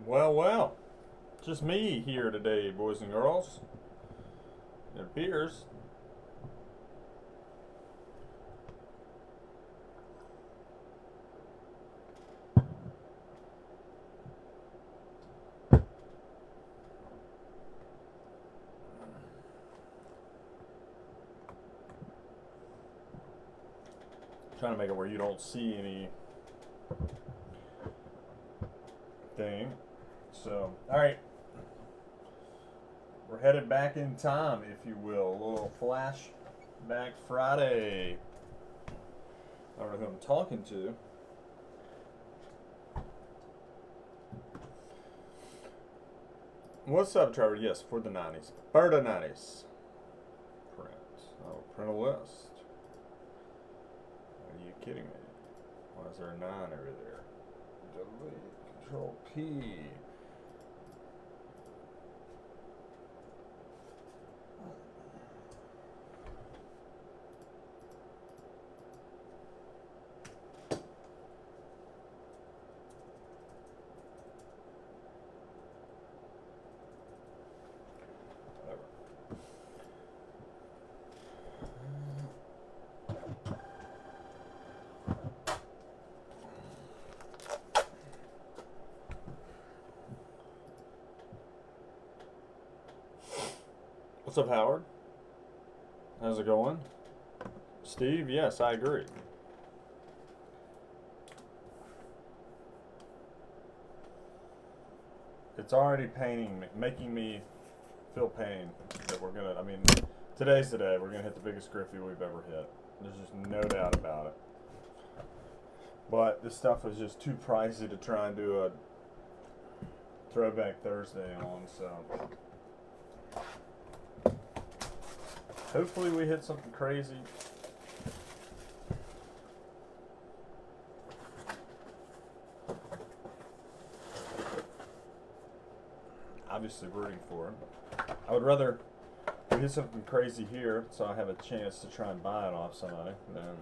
Well, well, just me here today, boys and girls. It appears. Trying to make it where you don't see anything. So, all right. We're headed back in time, if you will. A little flashback Friday. I don't know who I'm talking to. What's up, Trevor? Yes, for the 90s. For the 90s. Print. Oh, print a list. Are you kidding me? Why is there a 9 over there? Delete. Control P. What's up, Howard? How's it going? Steve, yes, I agree. It's already making me feel pain that we're gonna, today's the day we're gonna hit the biggest Griffey we've ever hit. There's just no doubt about it. But this stuff is just too pricey to try and do a Throwback Thursday on, so. Hopefully we hit something crazy. Obviously rooting for it. I would rather we hit something crazy here so I have a chance to try and buy it off somebody than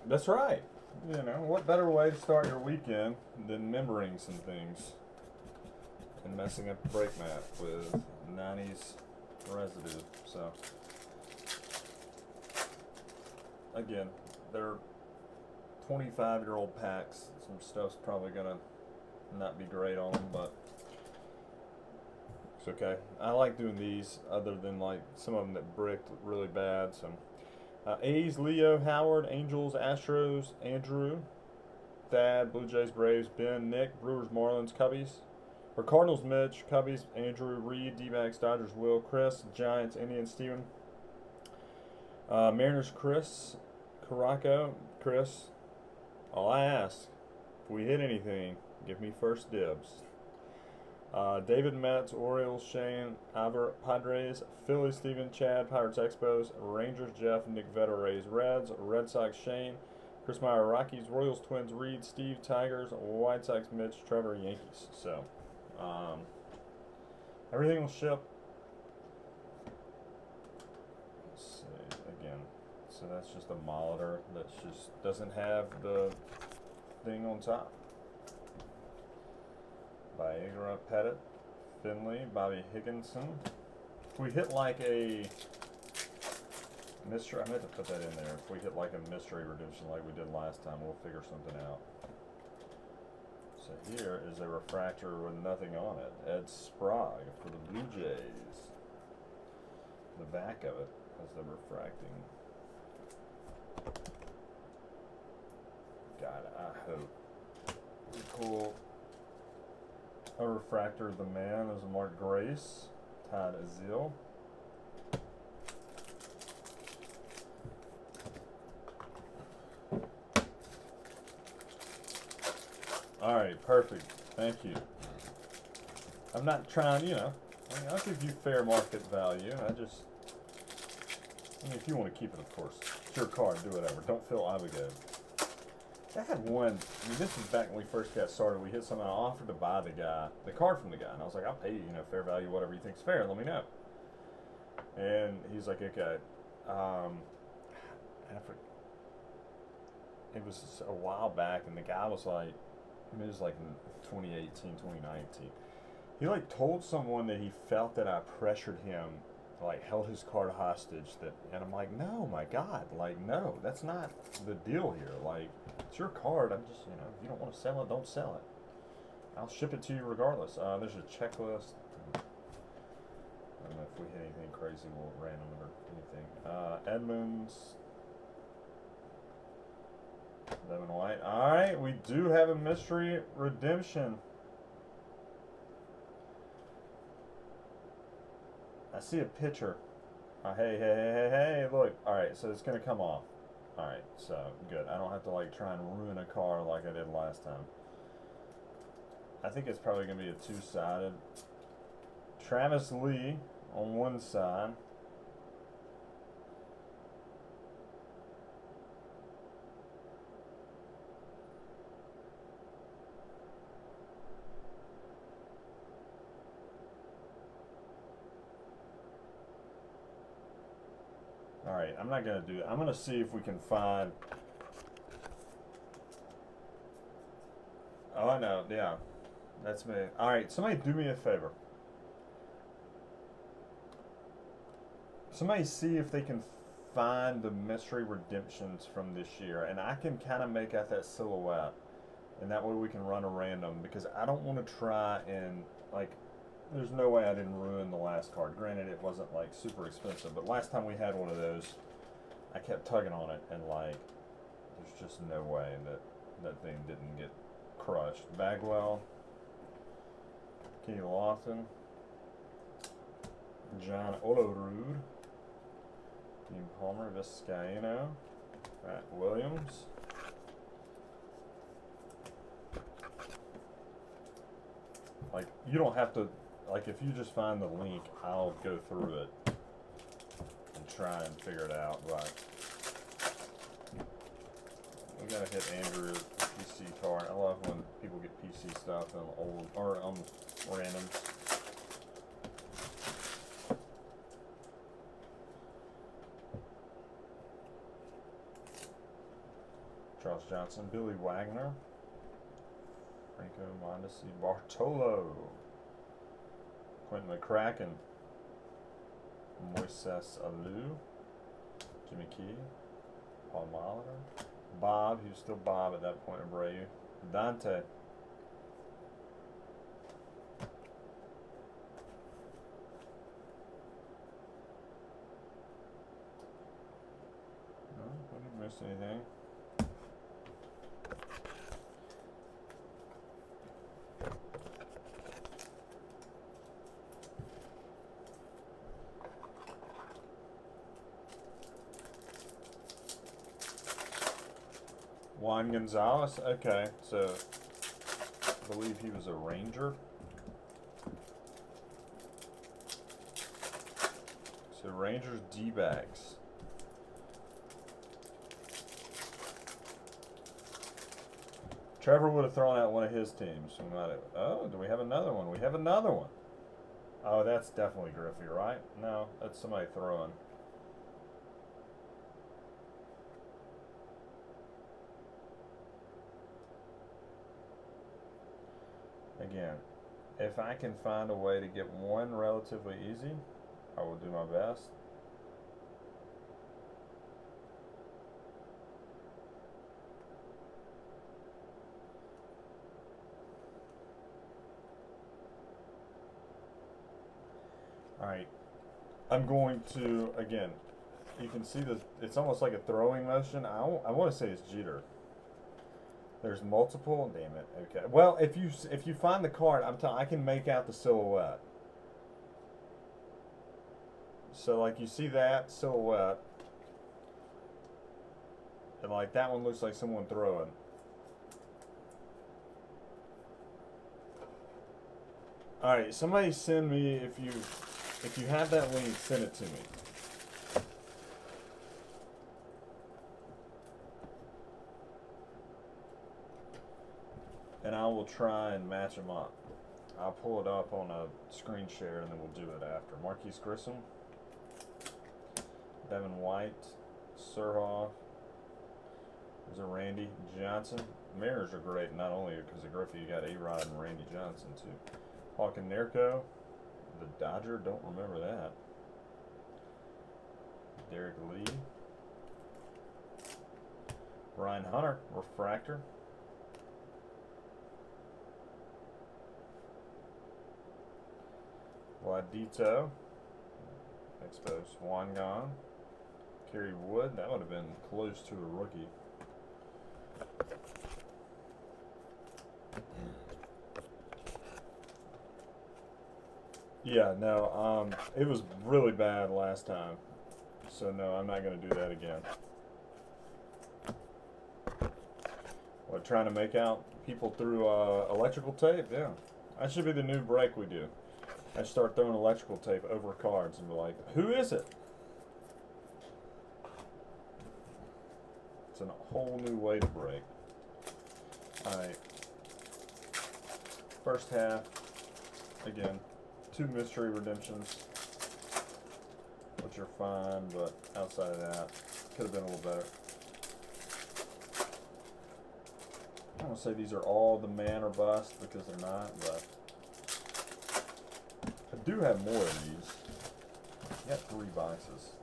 That's right. You know, what better way to start your weekend than remembering some things and messing up the break map with 90's residue. So, again, they're 25-year-old packs. Some stuff's probably going to not be great on them, but it's okay. I like doing these other than like some of them that bricked really bad. So. A's, Leo, Howard, Angels, Astros, Andrew, Thad, Blue Jays, Braves, Ben, Nick, Brewers, Marlins, Cubbies. For Cardinals, Mitch, Cubbies, Andrew, Reed, D-backs, Dodgers, Will, Chris, Giants, Indians, Steven. Mariners, Chris, Caraco, Chris. All I ask, if we hit anything, give me first dibs. David, Mets, Orioles, Shane, Ivor, Padres, Phillies, Steven, Chad, Pirates, Expos, Rangers, Jeff, Nick Vetter, Rays, Reds, Red Sox, Shane, Chris Meyer, Rockies, Royals, Twins, Reed, Steve, Tigers, White Sox, Mitch, Trevor, Yankees. So, everything will ship. Let's see, again, so that's just a Molitor that just doesn't have the thing on top. Viagra, Pettit, Finley, Bobby Higginson. If we hit like a mystery, I meant to put that in there. If we hit like a mystery redemption like we did last time, we'll figure something out. So here is a refractor with nothing on it. Ed Sprague for the Blue Jays. The back of it has the refracting. God, I hope we pull a refractor of the man is Mark Grace, Todd Azil. All right, perfect. Thank you. I'm not trying, I'll give you fair market value. If you want to keep it, of course. It's your card. Do whatever. Don't feel obligated. I had one. I mean, this was back when we first got started. We hit something. I offered to buy the card from the guy, and I was like, "I'll pay you, fair value, whatever you think's fair. Let me know." And he's like, "Okay." It was a while back, and the guy was like, it was like in 2018, 2019. He like told someone that he felt that I pressured him, like held his card hostage. And I'm like, no, my God, like no, that's not the deal here. Like, it's your card. I'm just, if you don't want to sell it, don't sell it. I'll ship it to you regardless. There's a checklist. I don't know if we hit anything crazy, we'll random it or anything. Edmonds. Lemon White. Alright, we do have a mystery redemption. I see a picture. Hey, look. Alright, so it's going to come off. Alright, so good. I don't have to like try and ruin a car like I did last time. I think it's probably going to be a two-sided. Travis Lee on one side. Alright, I'm not going to do that. I'm going to see if we can find... Oh, I know. Yeah. That's me. Alright, somebody do me a favor. Somebody see if they can find the mystery redemptions from this year. And I can kind of make out that silhouette. And that way we can run a random. Because I don't want to try and, like... There's no way I didn't ruin the last card. Granted, it wasn't like super expensive, but last time we had one of those, I kept tugging on it, and like, there's just no way that that thing didn't get crushed. Bagwell, Kenny Lawson, John Olerud, Dean Palmer, Vizcaino, Matt Williams. Like, you don't have to. Like, if you just find the link, I'll go through it and try and figure it out, but we gotta hit Andrew PC card. I love when people get PC stuff on old, or randoms. Charles Johnson, Billy Wagner, Franco Mondesi, Bartolo, Quentin McCracken, Moises Alou, Jimmy Key, Paul Molitor, Bob, he was still Bob at that point in Abreu, Dante, no, I didn't miss anything. Juan Gonzalez, okay, so I believe he was a Ranger. So Rangers D-backs. Trevor would have thrown out one of his teams. We might have, oh, do we have another one? We have another one. Oh, that's definitely Griffey, right? No, that's somebody throwing. Again, if I can find a way to get one relatively easy, I will do my best. Alright, I'm going to, again, you can see this, it's almost like a throwing motion. I want to say it's Jeter. There's multiple. Damn it. Okay. Well, if you find the card, I can make out the silhouette. So like you see that silhouette, and like that one looks like someone throwing. All right. Somebody send me if you have that link, send it to me. and I will try and match them up. I'll pull it up on a screen share, and then we'll do it after. Marquise Grissom, Devin White, Surhoff. There's a Randy Johnson. Mariners are great, not only because of Griffey, you got A-Rod and Randy Johnson too. Hawk and Nerko, the Dodger, don't remember that. Derek Lee. Ryan Hunter, refractor. Wadito, Expo Swangon. Kerry Wood, that would have been close to a rookie. Yeah, no, it was really bad last time. So no, I'm not going to do that again. What, trying to make out people through electrical tape? Yeah. That should be the new break we do. I start throwing electrical tape over cards and be like, who is it? It's a whole new way to break. Alright. First half, again, 2 mystery redemptions, which are fine, but outside of that, could have been a little better. I don't want to say these are all the man or bust because they're not, but I do have more of these. I got 3 boxes.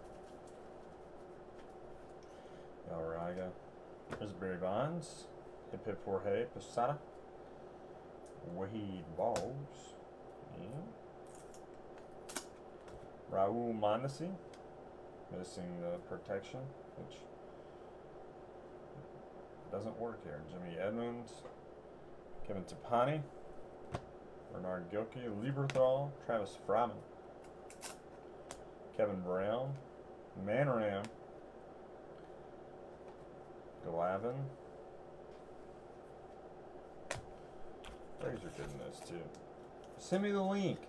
Alriga. There's Barry Bonds. Hip Hip Jorge Posada. Wade Boggs. Yeah. Raul Mondesi. Missing the protection, which doesn't work here. Jimmy Edmonds. Kevin Tapani. Bernard Gilkey. Lieberthal. Travis Fryman. Kevin Brown. Manram. Glavin. Fraser did this too. Send me the link.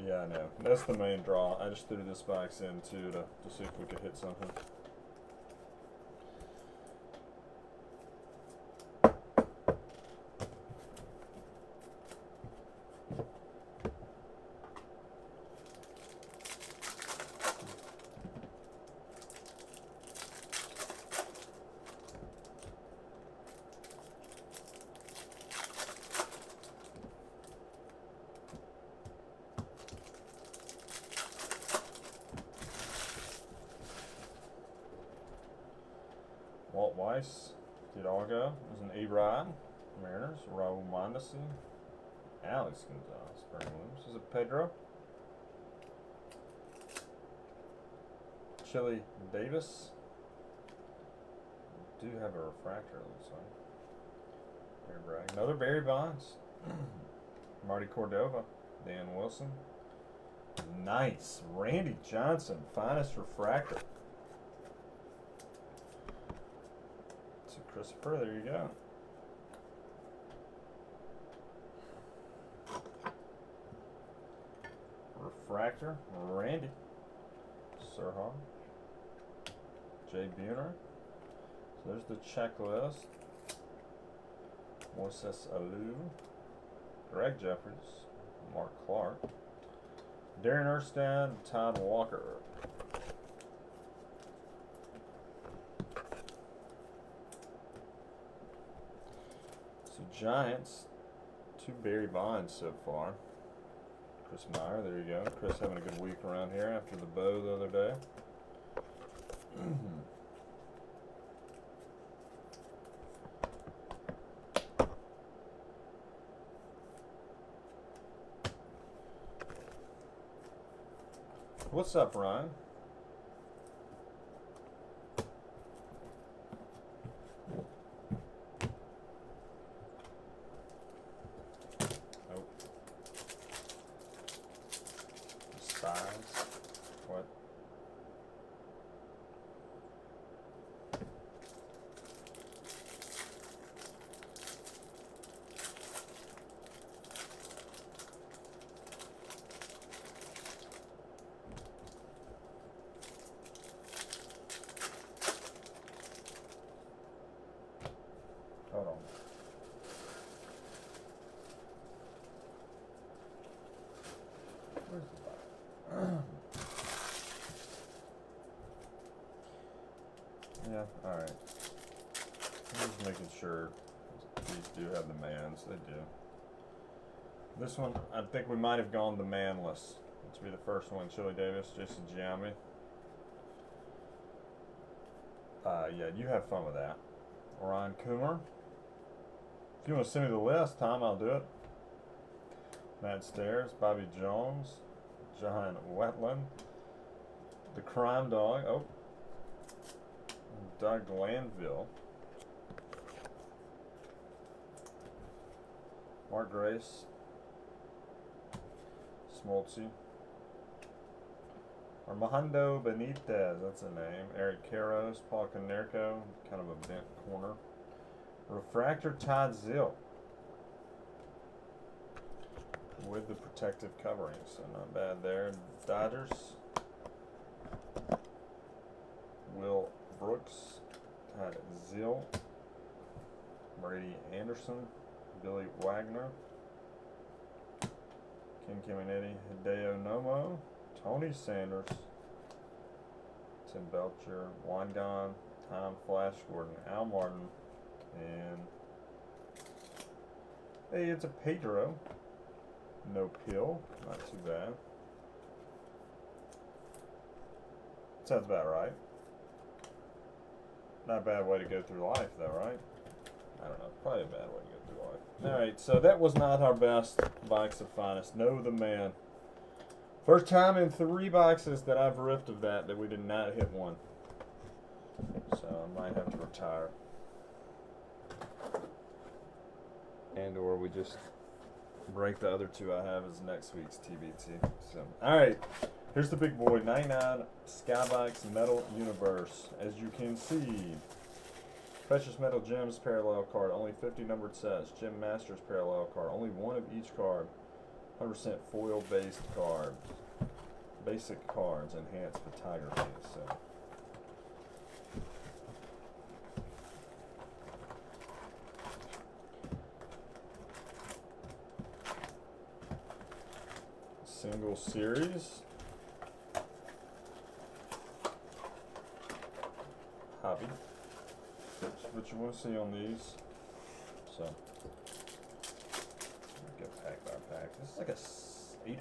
Yeah, I know. That's the main draw. I just threw this box in too to see if we could hit something. Walt Weiss, Hidalgo, there's an A-Rod, Mariners, Raul Mondesi, Alex Gonzalez, Bernie Williams, is it Pedro? Chili Davis, do have a refractor, it looks like. Another Barry Bonds, Marty Cordova, Dan Wilson, nice, Randy Johnson, finest refractor. Christopher, there you go. Refractor, Randy. Surhoff. Jay Buhner. So there's the checklist. Moises Alou. Greg Jeffries. Mark Clark. Darren Erstad, Todd Walker. Giants, 2 Barry Bonds so far. Chris Meyer, there you go. Chris having a good week around here after the bow the other day. What's up, Ryan? What? Where's the bottom? Yeah, alright. I'm just making sure these do have the mans. They do. This one, I think we might have gone the manless. This will be the first one. Chili Davis, Jason Giambi. Yeah, you have fun with that. Ryan Coomer. If you want to send me the list, Tom, I'll do it. Matt Stairs, Bobby Jones, John Wetland, the Crime Dog. Oh, Doug Landville, Mark Grace, Smoltzy, Armando Benitez, that's a name. Eric Caros, Paul Canerco, kind of a bent corner. Refractor Todd Zill with the protective covering, so not bad there. Dodgers, Will Brooks, Todd Zill, Brady Anderson, Billy Wagner, Ken Caminiti, Hideo Nomo, Tony Sanders, Tim Belcher, Wangan, Tom Flash Gordon, Al Martin, and hey, it's a Pedro. No pill, not too bad. Sounds about right. Not a bad way to go through life, though, right? I don't know, probably a bad way to go through life. Alright, so that was not our best box of finest. No, the man. First time in 3 boxes that I've ripped of that we did not hit one. So I might have to retire. And or we just break the other 2 I have as next week's TBT. So, alright, here's the big boy, 99 Skybox Metal Universe. As you can see, Precious Metal Gems parallel card, only 50 numbered sets. Gem Masters parallel card, only 1 of each card. 100% foil based cards. Basic cards, enhanced photography. So. Single series. Hobby. What you want to see on these. So. Get pack by pack. This is like a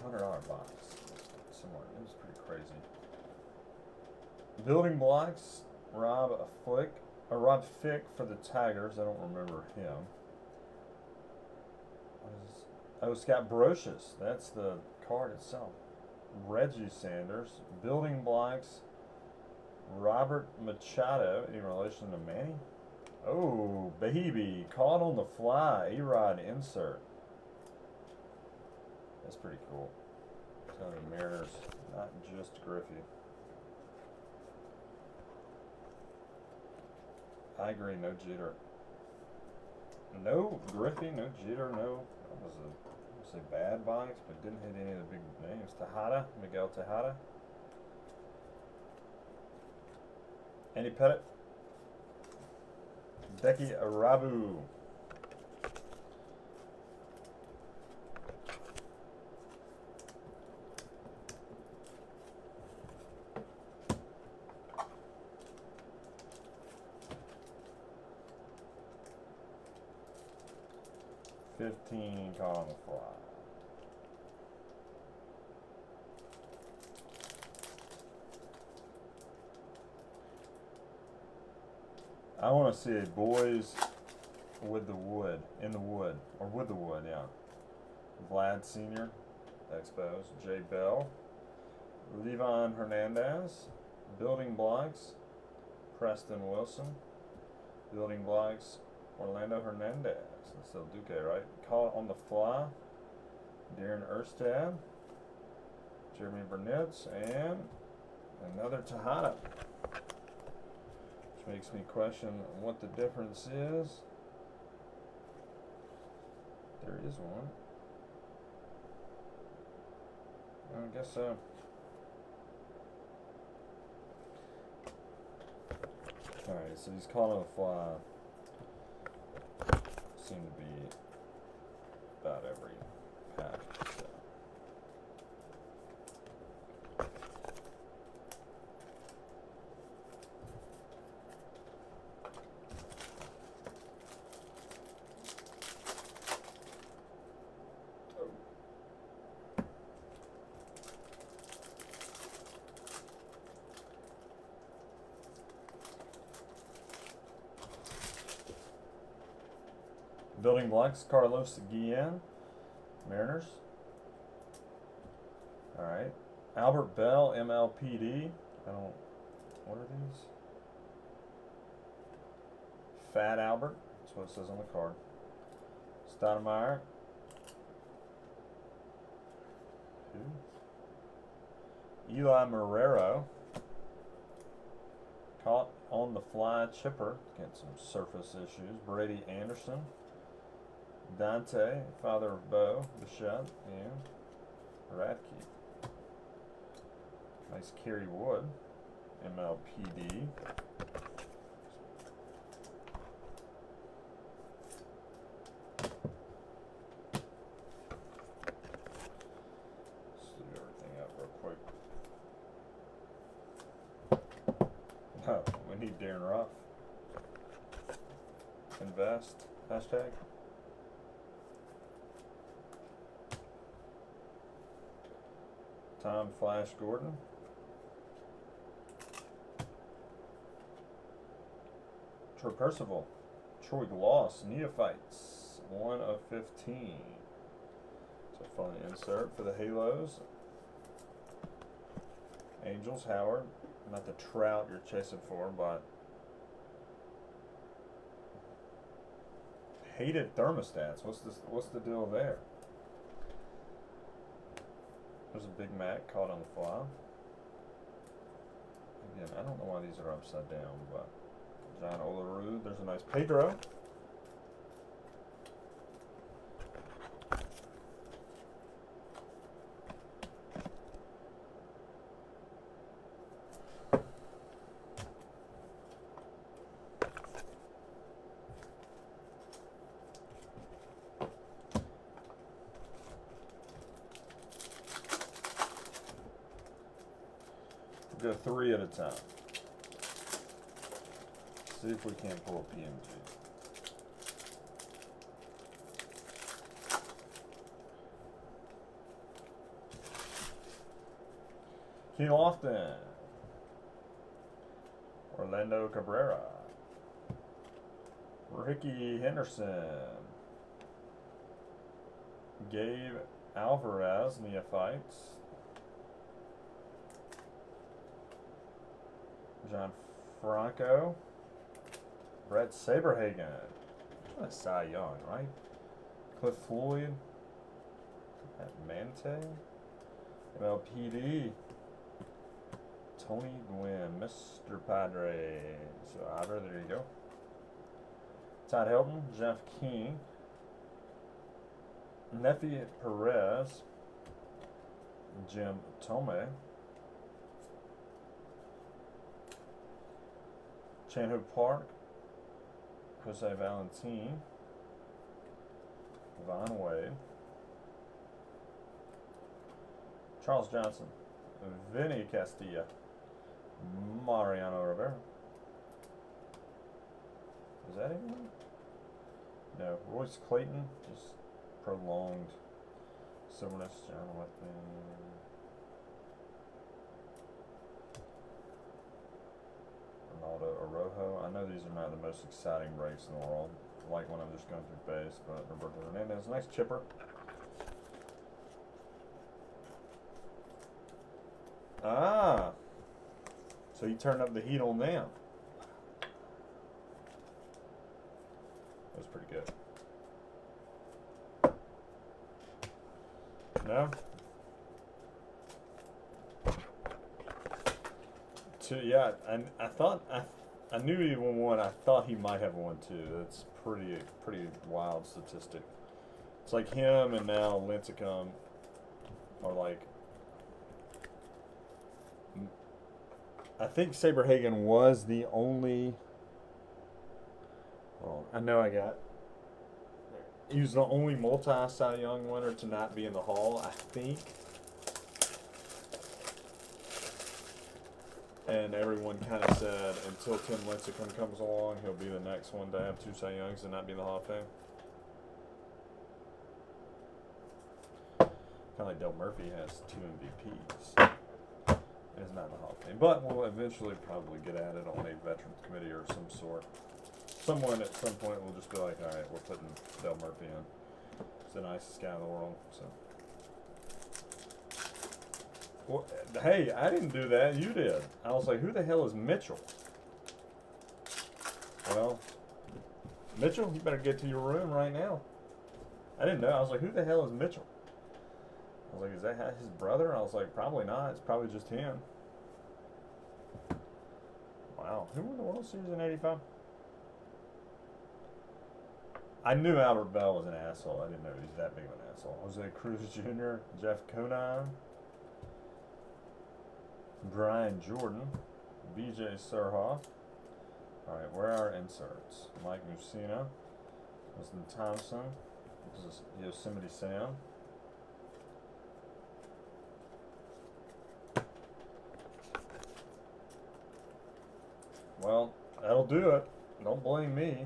$800 box. Somewhere. It was pretty crazy. Building blocks. Rob Fick for the Tigers. I don't remember him. Oh, Scott Brocious. That's the card itself. Reggie Sanders. Building blocks. Robert Machado. Any relation to Manny? Oh, baby. Caught on the fly. A-Rod insert. That's pretty cool. Tony Mariners, not just Griffey. I agree, no Jeter. No Griffey, no Jeter, no. That was a bad box, but didn't hit any of the big names. Tejada, Miguel Tejada. Andy Pettit. Becky Arabu. Caught on the fly. I want to see a boys with the wood, in the wood, or with the wood, yeah. Vlad Sr., Expos, Jay Bell, Levon Hernandez, Building Blocks, Preston Wilson, Building Blocks, Orlando Hernandez. That's still Duque, right? Caught on the fly. Darren Erstad, Jeremy Burnett, and another Tejada. Which makes me question what the difference is. There is one. I guess so. Alright, so he's caught on the fly. Seem to be about every pack. So. Building blocks, Carlos Guillen, Mariners. Alright. Albert Bell, MLPD. What are these? Fat Albert. That's what it says on the card. Stoudemire. Eli Marrero. Caught on the fly chipper. Getting some surface issues. Brady Anderson. Dante, father of Bo, Bichette, and Radke. Nice Kerry Wood, MLPD. Let's do everything up real quick. No, we need Darren Ruff. Invest, hashtag. Tom Flash Gordon. Troy Percival. Troy Gloss. Neophytes. 1 of 15. So fun insert for the Halos. Angels. Howard. Not the Trout you're chasing for, but hated thermostats. What's the deal there? There's a Big Mac caught on the fly. Again, I don't know why these are upside down, but John Olerud. There's a nice Pedro. Go 3 at a time. See if we can't pull a PMG. King Lofton. Orlando Cabrera. Ricky Henderson. Gabe Alvarez, Neophytes. John Franco. Brett Saberhagen. That's Cy Young, right? Cliff Floyd. At Mante. MLPD. Tony Gwynn. Mr. Padre. So, Ivor, there you go. Todd Helton. Jeff King. Nefi Perez. Jim Tomei. Chan-Hook Park, Jose Valentin, Von Wade, Charles Johnson, Vinny Castilla, Mariano Rivera. Is that anyone? No. Royce Clayton, just prolonged silverness. John Whitman. Ronaldo Araujo. I know these are not the most exciting breaks in the world. I like when I'm just going through base, but Roberto Hernandez, nice chipper. Ah, so he turned up the heat on them. That was pretty good. No? Yeah, I thought I knew he won one. I thought he might have won two. That's pretty wild statistic. It's like him and now Lincecum are like. I think Saberhagen was the only. Well, I know I got. He was the only multi-Cy Young winner to not be in the Hall, I think. And everyone kind of said until Tim Lincecum comes along, he'll be the next one to have 2 Cy Youngs and not be in the Hall of Fame. Kind of like Del Murphy has 2 MVPs. It's not in the Hall of Fame, but we'll eventually probably get at it on a Veterans Committee or some sort. someone at some point will just be like, all right, we're putting Dale Murphy in. He's the nicest guy in the world. So, well, hey, I didn't do that. You did. I was like, who the hell is Mitchell? Well, Mitchell, you better get to your room right now. I didn't know. I was like, who the hell is Mitchell? I was like, is that his brother? I was like, probably not. It's probably just him. Wow. Who won the World Series in '85? I knew Albert Bell was an asshole. I didn't know he was that big of an asshole. Jose Cruz Jr., Jeff Conine, Brian Jordan, B.J. Surhoff. All right, where are our inserts? Mike Mussina, Justin Thompson, this is Yosemite Sam. Well, that'll do it. Don't blame me.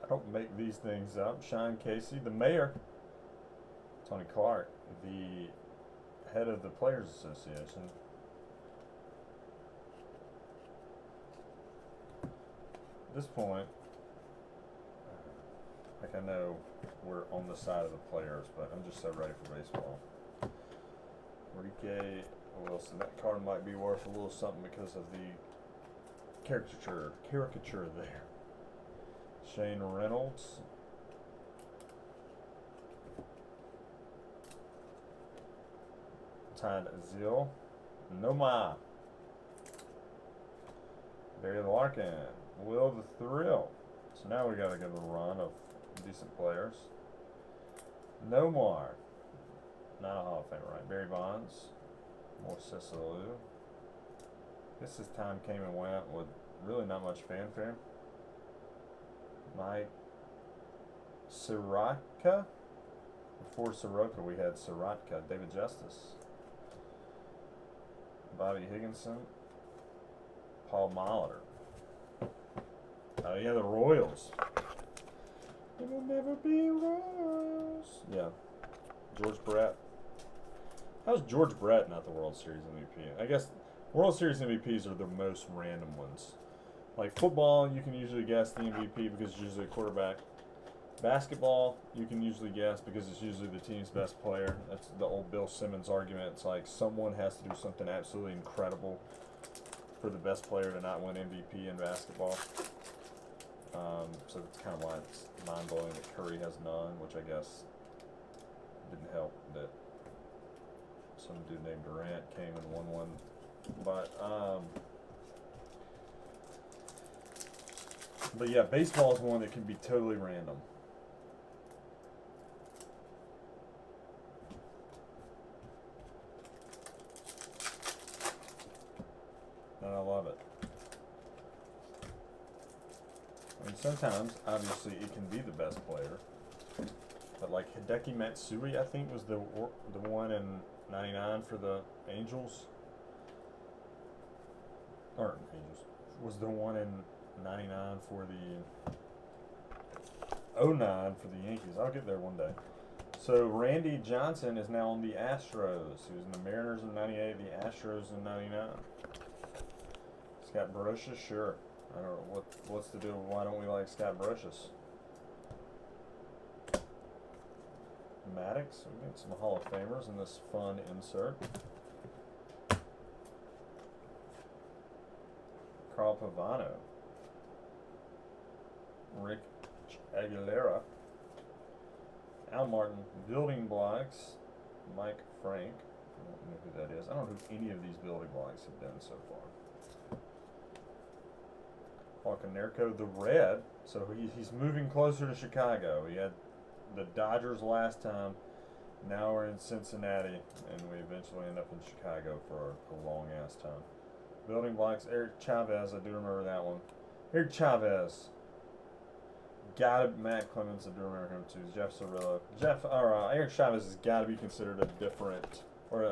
I don't make these things up. Sean Casey, the mayor. Tony Clark, the head of the Players Association. At this point, like I know we're on the side of the players, but I'm just so ready for baseball. Enrique Wilson, that card might be worth a little something because of the caricature there. Shane Reynolds. Todd Azil. Noma. Barry Larkin. Will the Thrill. So now we gotta get a run of decent players. Nomar. Not a Hall of Famer, right? Barry Bonds. Moises Alou. Guess his time came and went with really not much fanfare. Mike Soroka. Before Soroka, we had Soroka. David Justice. Bobby Higginson. Paul Molitor. Oh yeah, the Royals. It will never be Royals. Yeah. George Brett. How's George Brett not the World Series MVP? I guess World Series MVPs are the most random ones. Like football, you can usually guess the MVP because it's usually a quarterback. Basketball, you can usually guess because it's usually the team's best player. That's the old Bill Simmons argument. It's like someone has to do something absolutely incredible for the best player to not win MVP in basketball. So that's kind of why it's mind-blowing that Curry has none, which I guess didn't help that some dude named Durant came and won one. But yeah, baseball is one that can be totally random. And I love it. I mean, sometimes, obviously, it can be the best player. But like Hideki Matsui, I think, was the one in '99 for the Angels. Or Angels. Was the one in '99 for the '09 for the Yankees. I'll get there one day. So Randy Johnson is now on the Astros. He was in the Mariners in '98, the Astros in '99. Scott Brocious, sure. I don't know what's the deal. Why don't we like Scott Brocious? Maddox. We got some Hall of Famers in this fun insert. Carl Pavano. Rick Aguilera. Al Martin. Building Blocks. Mike Frank. I don't know who that is. I don't know who any of these building blocks have been so far. Paul Konerko, the Red. So he's moving closer to Chicago. He had the Dodgers last time. Now we're in Cincinnati, and we eventually end up in Chicago for a long ass time. Building Blocks, Eric Chavez. I do remember that one. Eric Chavez. Matt Clemens, I do remember him too. Jeff Cirillo. Eric Chavez has got to be considered a different, or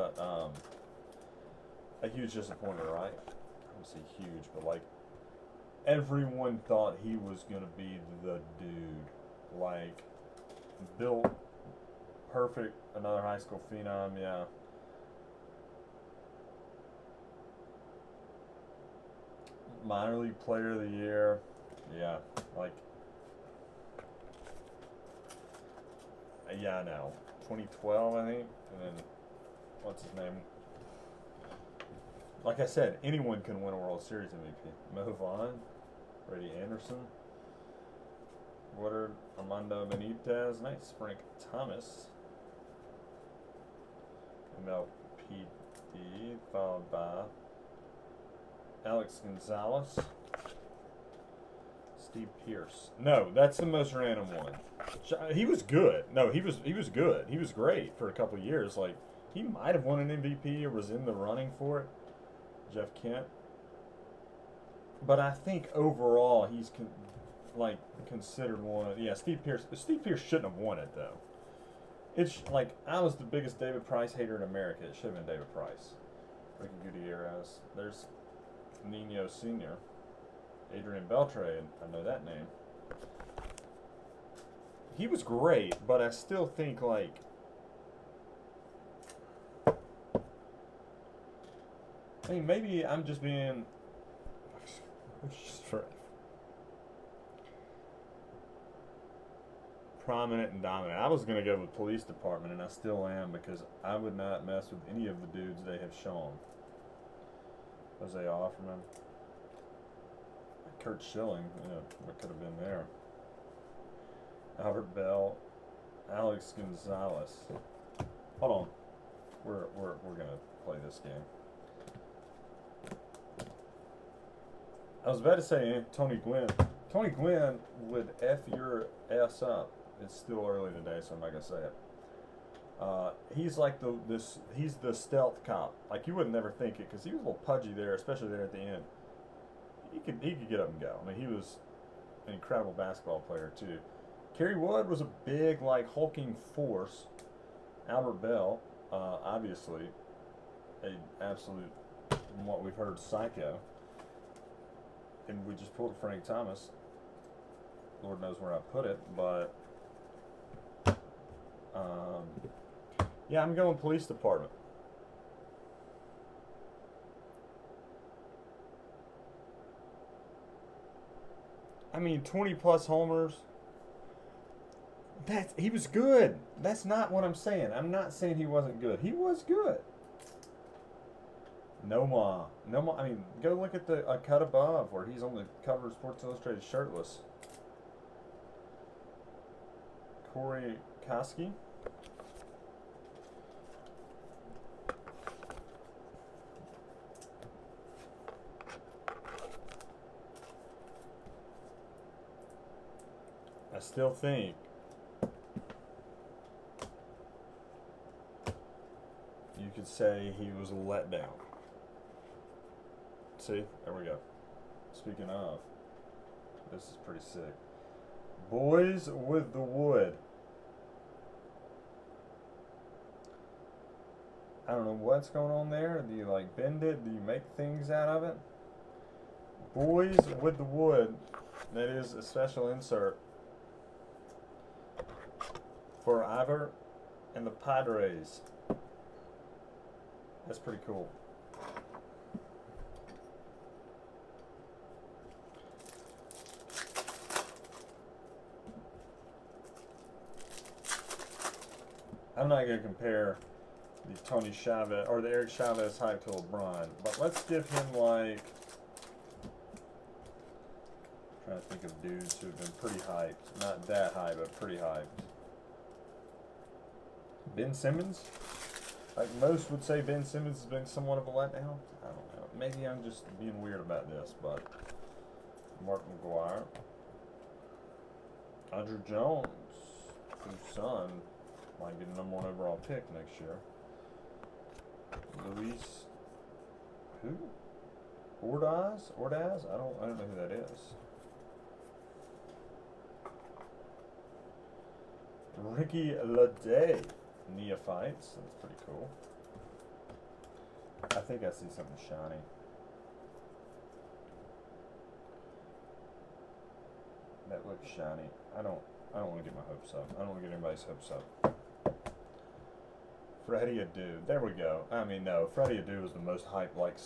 a huge disappointment, right? I don't say huge, but like everyone thought he was gonna be the dude, like built perfect, another high school phenom, yeah. Minor league player of the year, Yeah, like, yeah, I know. 2012, I think, and then what's his name? Like I said, anyone can win a World Series MVP. Mo Vaughn, Brady Anderson, Woodard, Armando Benitez, nice. Frank Thomas, MLPD, followed by Alex Gonzalez, Steve Pierce. No, that's the most random one. He was good. No, he was good. He was great for a couple of years. Like, he might have won an MVP or was in the running for it. Jeff Kent. But I think overall he's considered one. Yeah, Steve Pierce. Steve Pierce shouldn't have won it though. It's like, I was the biggest David Price hater in America. It should have been David Price. Ricky Gutierrez. There's Nino Sr. Adrian Beltre. I know that name. He was great, but I still think, like, I mean, maybe I'm just being prominent and dominant. I was going to go with police department, and I still am, because I would not mess with any of the dudes they have shown. Jose Offerman, Kurt Schilling, what could have been there? Albert Bell, Alex Gonzalez. Hold on, we're gonna play this game. I was about to say Tony Gwynn. Tony Gwynn would F your ass up. It's still early today, so I'm not gonna say it. He's like he's the stealth cop. Like, you would never think it, because he was a little pudgy there, especially there at the end. He could get up and go. I mean, he was an incredible basketball player too. Kerry Wood was a big, like, hulking force. Albert Bell, obviously, a absolute, from what we've heard, psycho. And we just pulled Frank Thomas. Lord knows where I put it, but yeah, I'm going police department. I mean, 20 plus homers. He was good. That's not what I'm saying. I'm not saying he wasn't good. He was good. No, I mean, go look at the cut above where he's on the cover of Sports Illustrated shirtless. Corey Koski. I still think you could say he was a letdown. See, there we go. Speaking of, this is pretty sick. Boys with the Wood. I don't know what's going on there. Do you, like, bend it? Do you make things out of it? Boys with the Wood. That is a special insert for Ivor and the Padres. That's pretty cool. I'm not going to compare the Tony Chavez or the Eric Chavez hype to LeBron, but let's give him, like, I'm trying to think of dudes who have been pretty hyped. Not that high, but pretty hyped. Ben Simmons? Like, most would say Ben Simmons has been somewhat of a letdown. I don't know. Maybe I'm just being weird about this, but Mark McGuire. Andrew Jones, whose son might get a number 1 overall pick next year. Luis, who? Ordaz? I don't know who that is. Ricky Lede, Neophytes. That's pretty cool. I think I see something shiny. That looks shiny. I don't want to get my hopes up. I don't want to get anybody's hopes up. Freddie Adu. There we go. I mean, no, Freddie Adu was the most hyped, like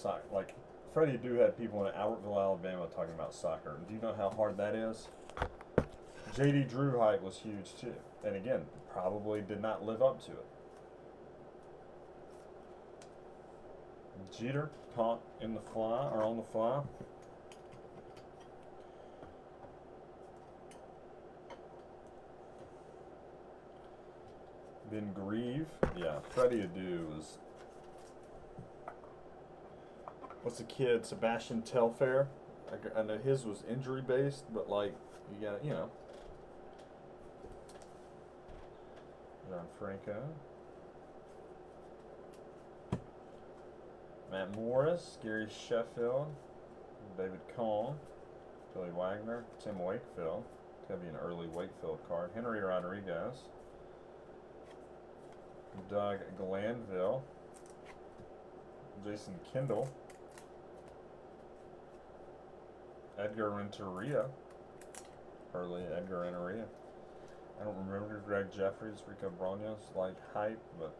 Freddie do had people in Albertville, Alabama talking about soccer. Do you know how hard that is? J.D. Drew hype was huge too. And again, probably did not live up to it. Jeter caught in the fly, or on the fly. Then Grieve. Yeah, Freddie Adu was. What's the kid? Sebastian Telfair. I know his was injury based, but like, you got, you know. John Franco. Matt Morris, Gary Sheffield, David Cohn, Billy Wagner, Tim Wakefield. It's going to be an early Wakefield card. Henry Rodriguez, Doug Glanville, Jason Kendall, Edgar Renteria, early Edgar Renteria. I don't remember Greg Jeffries, Rico Broños, like hype, but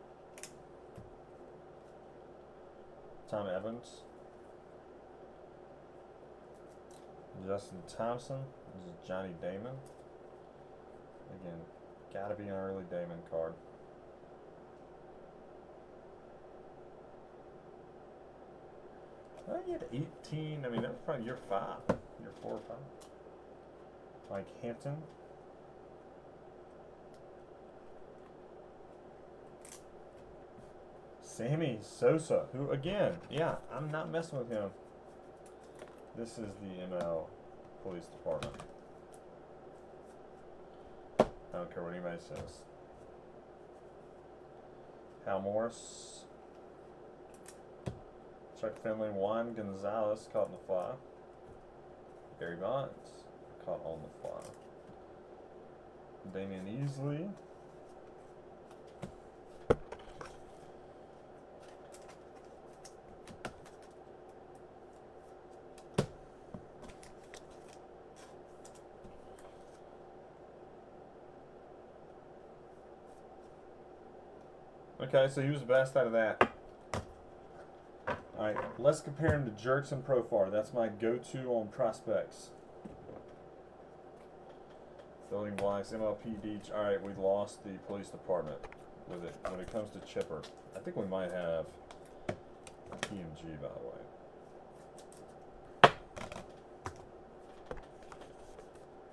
Tom Evans, Justin Thompson. This is Johnny Damon. Again, gotta be an early Damon card. Well, he had 18. I mean, that was probably year 5, year 4 or 5. Mike Hampton. Sammy Sosa, who again, yeah, I'm not messing with him. This is the ML Police Department. I don't care what anybody says. Hal Morris, Chuck Finley, Juan Gonzalez caught in the fly. Barry Bonds caught on the fly. Damian Easley. Okay, so he was the best out of that. Alright, let's compare him to Jerkson Profar. That's my go-to on prospects. Building blocks, MLP, Alright, we lost the police department with it when it comes to Chipper. I think we might have PMG, by the way.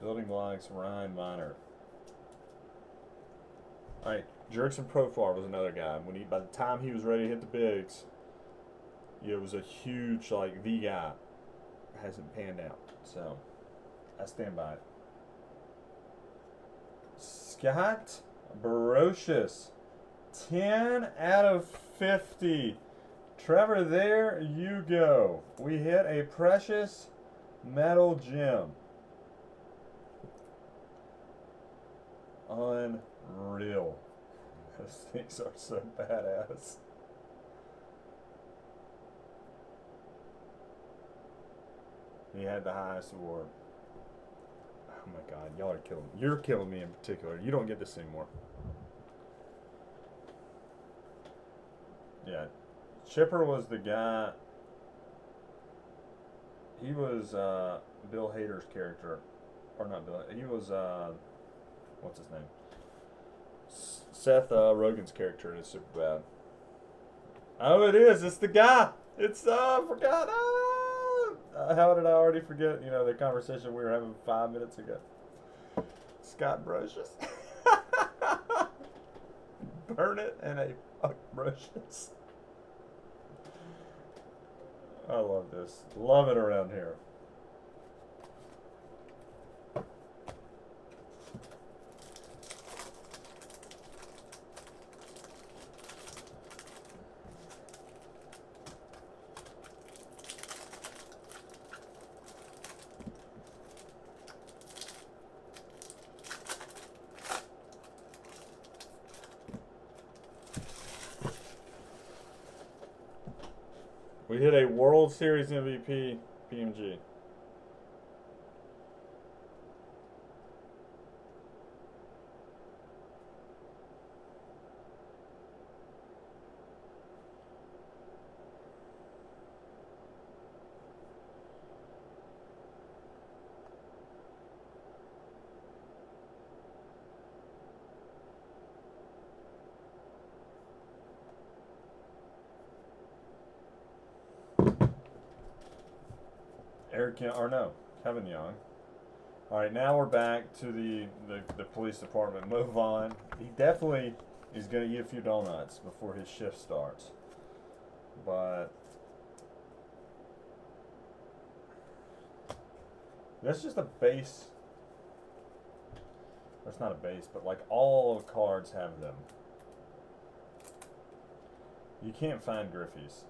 Building blocks, Ryan Miner. Alright, Jerkson Profar was another guy. When by the time he was ready to hit the bigs, it was a huge, like, the guy. Hasn't panned out. So, I stand by it. Scott Barocious. 10 out of 50. Trevor, there you go. We hit a precious metal gem. Unreal. Those things are so badass. He had the highest award. Oh my god, y'all are killing me. You're killing me in particular. You don't get this anymore. Yeah. Chipper was the guy. He was Bill Hader's character. Or not Bill. He was, what's his name? Seth Rogen's character in Superbad. Oh, it is. It's the guy. It's, I forgot. How did I already forget, you know, the conversation we were having 5 minutes ago? Scott Brocious. Burn it and a fuck Brocious. I love this. Love it around here. We hit a World Series MVP, PMG. Eric Young, or no, Kevin Young. All right, now we're back to the police department. Move on. He definitely is going to eat a few donuts before his shift starts. But that's just a base. That's not a base, but like all cards have them. You can't find Griffey's.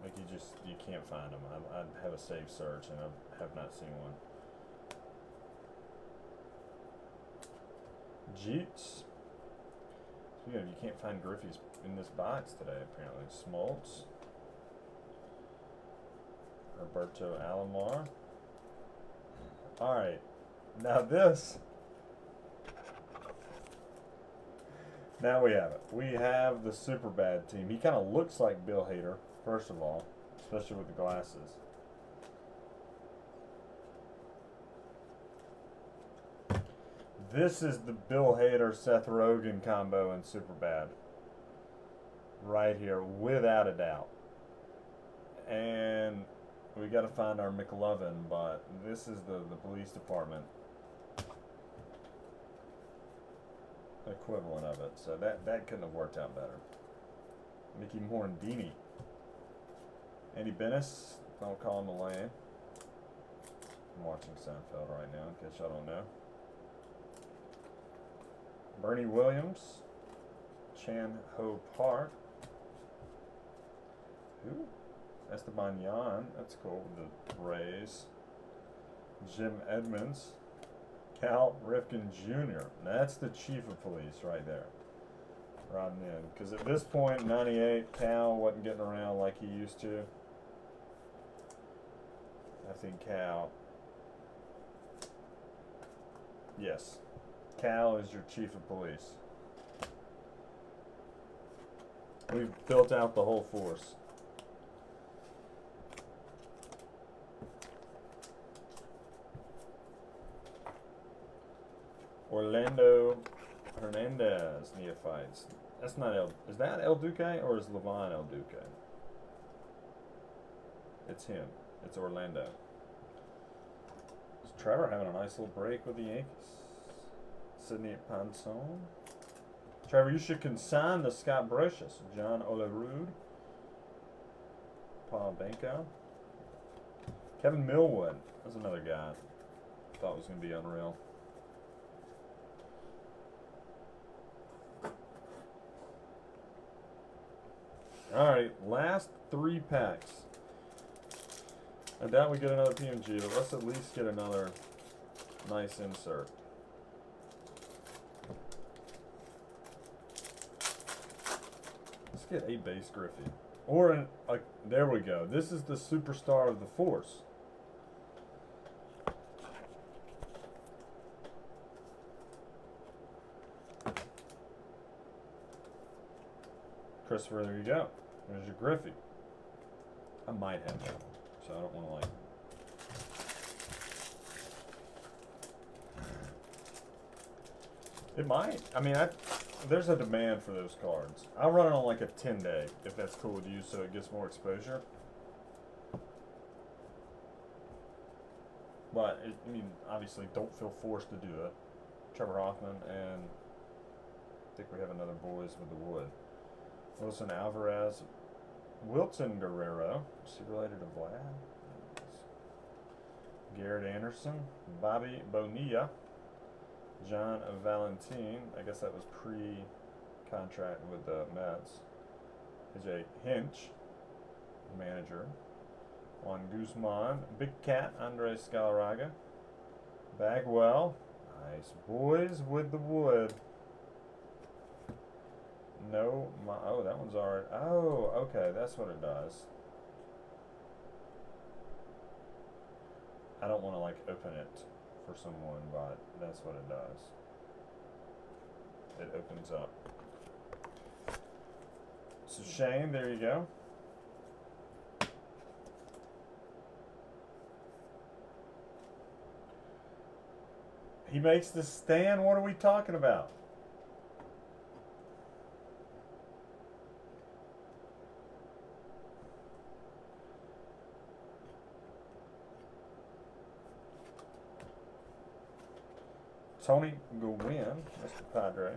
Like you can't find them. I have a safe search and I have not seen one. Jeets. Yeah, you can't find Griffey's in this box today, apparently. Smoltz. Roberto Alomar. Alright. Now this. Now we have it. We have the super bad team. He kind of looks like Bill Hader, first of all. Especially with the glasses. This is the Bill Hader Seth Rogen combo in Superbad. Right here, without a doubt. And we got to find our McLovin, but this is the police department equivalent of it. So that couldn't have worked out better. Mickey Morandini. Andy Bennis, don't call him Elaine. I'm watching Seinfeld right now, in case y'all don't know. Bernie Williams, Chan Ho Park. Who? Esteban Yan, that's cool with the Rays. Jim Edmonds, Cal Ripken Jr. That's the chief of police right there. Riding in. Because at this point, 98, Cal wasn't getting around like he used to. I think Cal. Yes. Cal is your chief of police. We've built out the whole force. Orlando Hernandez, neophytes. That's not is that El Duque or is Levon El Duque? It's him. It's Orlando. Is Trevor having a nice little break with the Yankees? Sidney Panson. Trevor, you should consign the Scott Brocious. John Olerud. Paul Banco. Kevin Millwood. That's another guy I thought was going to be unreal. Alright, last 3 packs. I doubt we get another PMG, but let's at least get another nice insert. Let's get a base Griffey. Or, there we go. This is the superstar of the force. Christopher, there you go. There's your Griffey. I might have that one, so I don't want to It might. I mean, there's a demand for those cards. I'll run it on like a 10-day, if that's cool with you, so it gets more exposure. But, I mean, obviously, don't feel forced to do it. Trevor Hoffman, and I think we have another boys with the wood. Wilson Alvarez, Wilton Guerrero, is he related to Vlad? Garrett Anderson, Bobby Bonilla, John Valentin, I guess that was pre-contract with the Mets. AJ Hinch, manager. Juan Guzman, Big Cat, Andres Galarraga, Bagwell, nice boys with the wood. No, oh, that one's already. Oh, okay, that's what it does. I don't want to like open it for someone, but that's what it does. It opens up. So Shane, there you go. He makes the stand. What are we talking about? Tony Gwynn, Mr. Padre.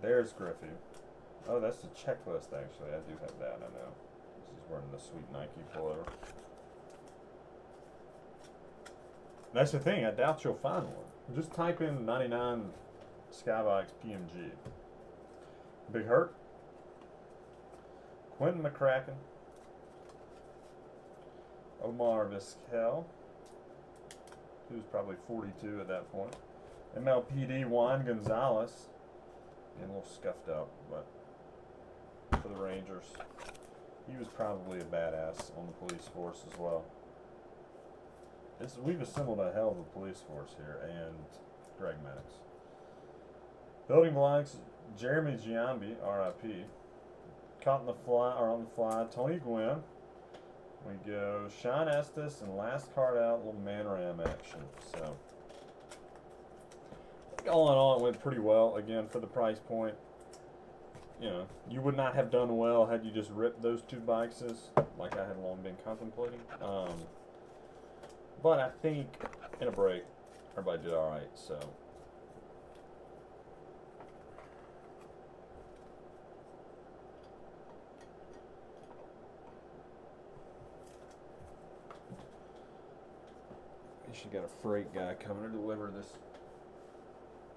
There's Griffey. Oh, that's the checklist, actually. I do have that, I know. This is wearing the sweet Nike pullover. That's the thing, I doubt you'll find one. Just type in 99 Skybox PMG. Big Hurt. Quentin McCracken. Omar Vizquel. He was probably 42 at that point. MLPD Juan Gonzalez. Getting a little scuffed up, but for the Rangers. He was probably a badass on the police force as well. We've assembled a hell of a police force here, and Greg Maddox. Building blocks, Jeremy Giambi, R.I.P. Caught on the fly, Tony Gwynn. We go Sean Estes, and last card out, little man ram action. So, all in all, it went pretty well. Again, for the price point, you know, you would not have done well had you just ripped those two boxes, like I had long been contemplating. But I think in a break, everybody did all right. So. She got a freight guy coming to deliver this.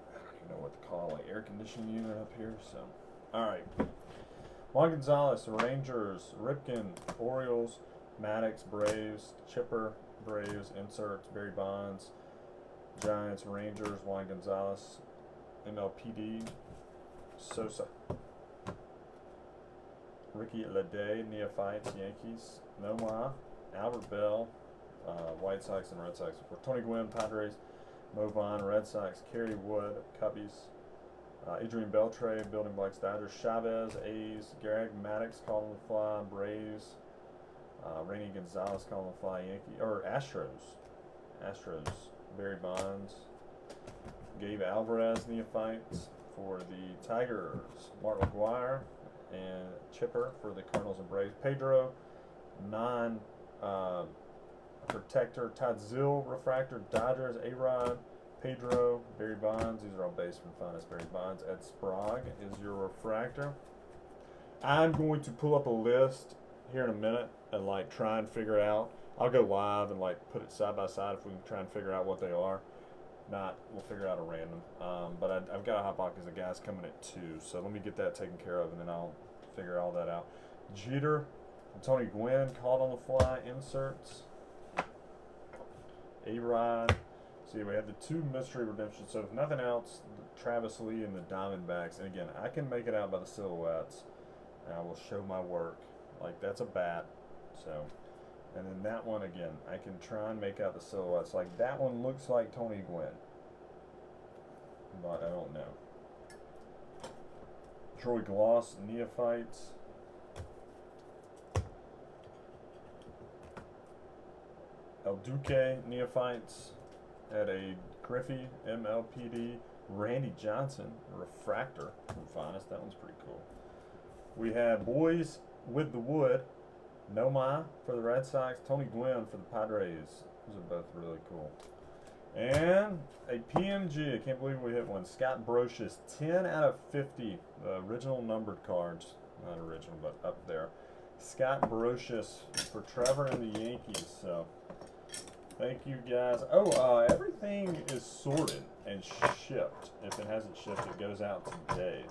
I don't even know what to call it, air conditioning unit up here. So, all right. Juan Gonzalez, Rangers, Ripken, Orioles, Maddox, Braves, Chipper, Braves, inserts, Barry Bonds, Giants, Rangers, Juan Gonzalez, MLPD, Sosa, Ricky Leday, Neophytes, Yankees, Nomar, Albert Bell. White Sox and Red Sox. For Tony Gwynn, Padres, Mo Vaughn, Red Sox, Kerry Wood, Cubbies, Adrian Beltre, Building Blocks, Dodgers, Chavez, A's, Greg Maddox, called on the fly, Braves, Rainy Gonzalez, called on the fly, Astros, Barry Bonds, Gabe Alvarez, Neophytes for the Tigers, Mark McGuire, and Chipper for the Cardinals and Braves, Pedro, Protector, Todd Zill, Refractor, Dodgers, A-Rod, Pedro, Barry Bonds. These are all based from finest Barry Bonds. Ed Sprague is your Refractor. I'm going to pull up a list here in a minute and like try and figure out. I'll go live and like put it side by side if we can try and figure out what they are. Not, we'll figure out a random. But I've got a hot box because the guy's coming at 2. So let me get that taken care of and then I'll figure all that out. Jeter, Tony Gwynn, called on the fly, inserts. A-Rod. See, we have the 2 mystery redemptions. So if nothing else, Travis Lee and the Diamondbacks. And again, I can make it out by the silhouettes. And I will show my work. Like, that's a bat. So, and then that one, again, I can try and make out the silhouettes. Like, that one looks like Tony Gwynn. But I don't know. Troy Gloss, Neophytes. El Duque, Neophytes, had a Griffey, MLPD, Randy Johnson, Refractor from Finest. That one's pretty cool. We had Boys with the Wood, Nomai for the Red Sox, Tony Gwynn for the Padres. Those are both really cool. And a PMG, I can't believe we hit one. Scott Brocious, 10 out of 50, the original numbered cards. Not original, but up there. Scott Brocious for Trevor and the Yankees. So, thank you guys. Oh, everything is sorted and shipped. If it hasn't shipped, it goes out today.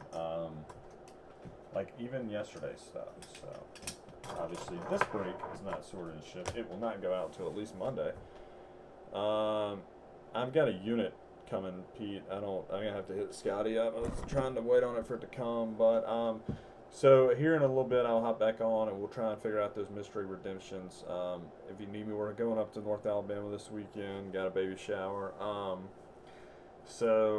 Like even yesterday's stuff. So obviously this break is not sorted and shipped. It will not go out until at least Monday. I've got a unit coming, Pete. I'm gonna have to hit Scotty up. I was trying to wait on it for it to come, but so here in a little bit, I'll hop back on and we'll try and figure out those mystery redemptions. If you need me, we're going up to North Alabama this weekend. Got a baby shower. So.